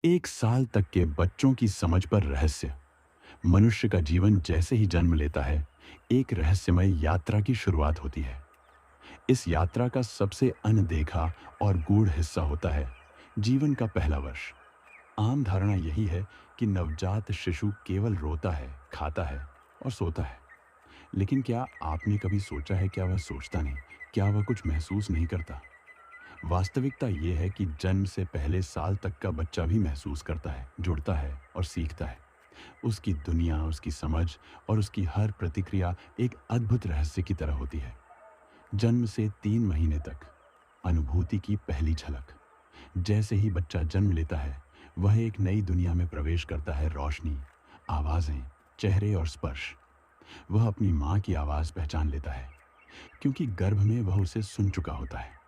1 साल तक के बच्चों की समझ पर रहस्य। मनुष्य का जीवन जैसे ही जन्म लेता है, एक रहस्यमय यात्रा की शुरुआत होती है। इस यात्रा का सबसे अनदेखा और गूढ़ हिस्सा होता है जीवन का पहला वर्ष। आम धारणा यही है कि नवजात शिशु केवल रोता है, खाता है और सोता है। लेकिन क्या आपने कभी सोचा है, क्या वह सोचता नहीं? क्या वह कुछ महसूस नहीं करता? वास्तविकता यह है कि जन्म से पहले साल तक का बच्चा भी महसूस करता है, जुड़ता है और सीखता है। उसकी दुनिया, उसकी समझ और उसकी हर प्रतिक्रिया एक अद्भुत रहस्य की तरह होती है। जन्म से 3 महीने तक अनुभूति की पहली झलक। जैसे ही बच्चा जन्म लेता है, वह एक नई दुनिया में प्रवेश करता है। रोशनी, आवाजें, चेहरे और स्पर्श। वह अपनी माँ की आवाज़ पहचान लेता है, क्योंकि गर्भ में वह उसे सुन चुका होता है।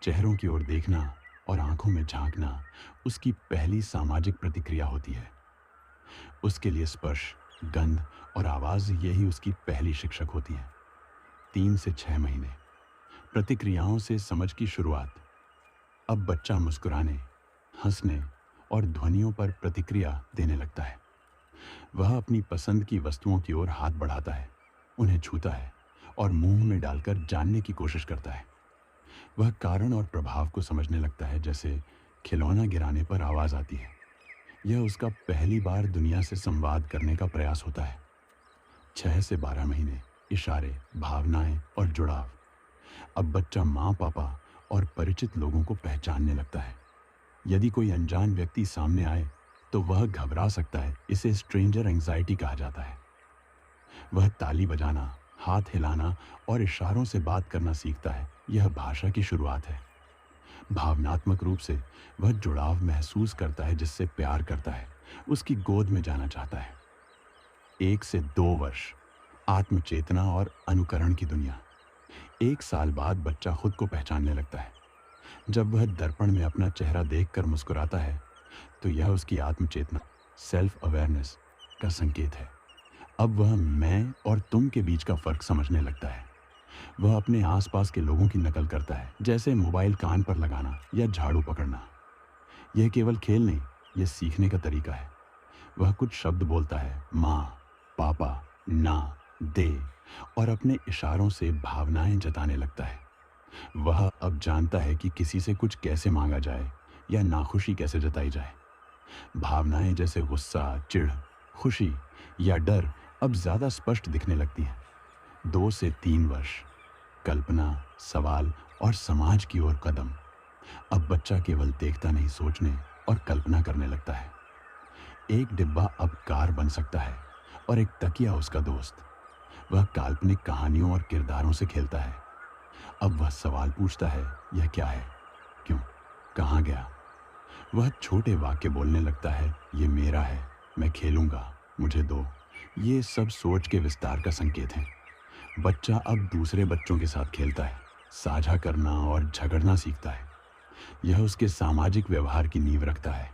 चेहरों की ओर देखना और आंखों में झांकना उसकी पहली सामाजिक प्रतिक्रिया होती है। उसके लिए स्पर्श, गंध और आवाज़ यही उसकी पहली शिक्षक होती है। 3 से 6 महीने प्रतिक्रियाओं से समझ की शुरुआत। अब बच्चा मुस्कुराने, हंसने और ध्वनियों पर प्रतिक्रिया देने लगता है। वह अपनी पसंद की वस्तुओं की ओर हाथ बढ़ाता है, उन्हें छूता है और मुंह में डालकर जानने की कोशिश करता है। वह कारण और प्रभाव को समझने लगता है, जैसे खिलौना गिराने पर आवाज़ आती है। यह उसका पहली बार दुनिया से संवाद करने का प्रयास होता है। 6 से 12 महीने इशारे, भावनाएं और जुड़ाव। अब बच्चा माँ, पापा और परिचित लोगों को पहचानने लगता है। यदि कोई अनजान व्यक्ति सामने आए तो वह घबरा सकता है। इसे स्ट्रेंजर एंजाइटी कहा जाता है। वह ताली बजाना, हाथ हिलाना और इशारों से बात करना सीखता है। यह भाषा की शुरुआत है। भावनात्मक रूप से वह जुड़ाव महसूस करता है, जिससे प्यार करता है, उसकी गोद में जाना चाहता है। 1 से 2 वर्ष आत्मचेतना और अनुकरण की दुनिया। 1 साल बाद बच्चा खुद को पहचानने लगता है। जब वह दर्पण में अपना चेहरा देखकर मुस्कुराता है, तो यह उसकी आत्मचेतना, सेल्फ अवेयरनेस का संकेत है। अब वह मैं और तुम के बीच का फर्क समझने लगता है। वह अपने आसपास के लोगों की नकल करता है, जैसे मोबाइल कान पर लगाना या झाड़ू पकड़ना। यह केवल खेल नहीं, यह सीखने का तरीका है। वह कुछ शब्द बोलता है, माँ, पापा, ना, दे, और अपने इशारों से भावनाएं जताने लगता है। वह अब जानता है कि किसी से कुछ कैसे मांगा जाए या नाखुशी कैसे जताई जाए। भावनाएं जैसे गुस्सा, चिढ़, खुशी या डर अब ज्यादा स्पष्ट दिखने लगती हैं। 2 से 3 वर्ष कल्पना, सवाल और समाज की ओर कदम। अब बच्चा केवल देखता नहीं, सोचने और कल्पना करने लगता है। एक डिब्बा अब कार बन सकता है और एक तकिया उसका दोस्त। वह काल्पनिक कहानियों और किरदारों से खेलता है। अब वह सवाल पूछता है, यह क्या है, क्यों, कहाँ गया। वह छोटे वाक्य बोलने लगता है, ये मेरा है, मैं खेलूंगा, मुझे दो। ये सब सोच के विस्तार का संकेत है। बच्चा अब दूसरे बच्चों के साथ खेलता है, साझा करना और झगड़ना सीखता है। यह उसके सामाजिक व्यवहार की नींव रखता है।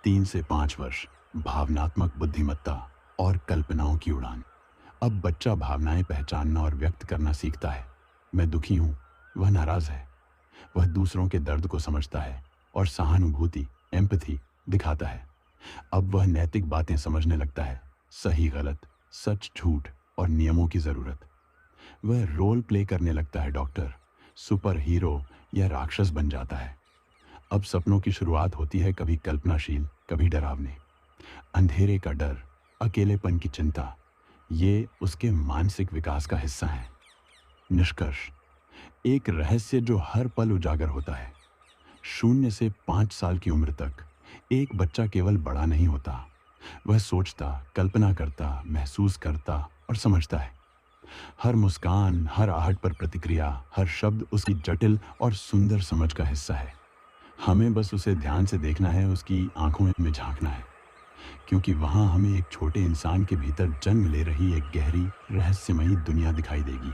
3 से 5 वर्ष भावनात्मक बुद्धिमत्ता और कल्पनाओं की उड़ान। अब बच्चा भावनाएं पहचानना और व्यक्त करना सीखता है। मैं दुखी हूँ, वह नाराज है। वह दूसरों के दर्द को समझता है और सहानुभूति, एम्पैथी दिखाता है। अब वह नैतिक बातें समझने लगता है, सही गलत, सच झूठ और नियमों की जरूरत। वह रोल प्ले करने लगता है, डॉक्टर, सुपर हीरो या राक्षस बन जाता है। अब सपनों की शुरुआत होती है, कभी कल्पनाशील, कभी डरावने। अंधेरे का डर, अकेलेपन की चिंता, ये उसके मानसिक विकास का हिस्सा है। निष्कर्ष, एक रहस्य जो हर पल उजागर होता है। 0 से 5 साल की उम्र तक एक बच्चा केवल बड़ा नहीं होता, वह सोचता, कल्पना करता, महसूस करता और समझता है। हर मुस्कान, हर आहट पर प्रतिक्रिया, हर शब्द उसकी जटिल और सुंदर समझ का हिस्सा है। हमें बस उसे ध्यान से देखना है, उसकी आंखों में झांकना है, क्योंकि वहां हमें एक छोटे इंसान के भीतर जन्म ले रही एक गहरी रहस्यमयी दुनिया दिखाई देगी।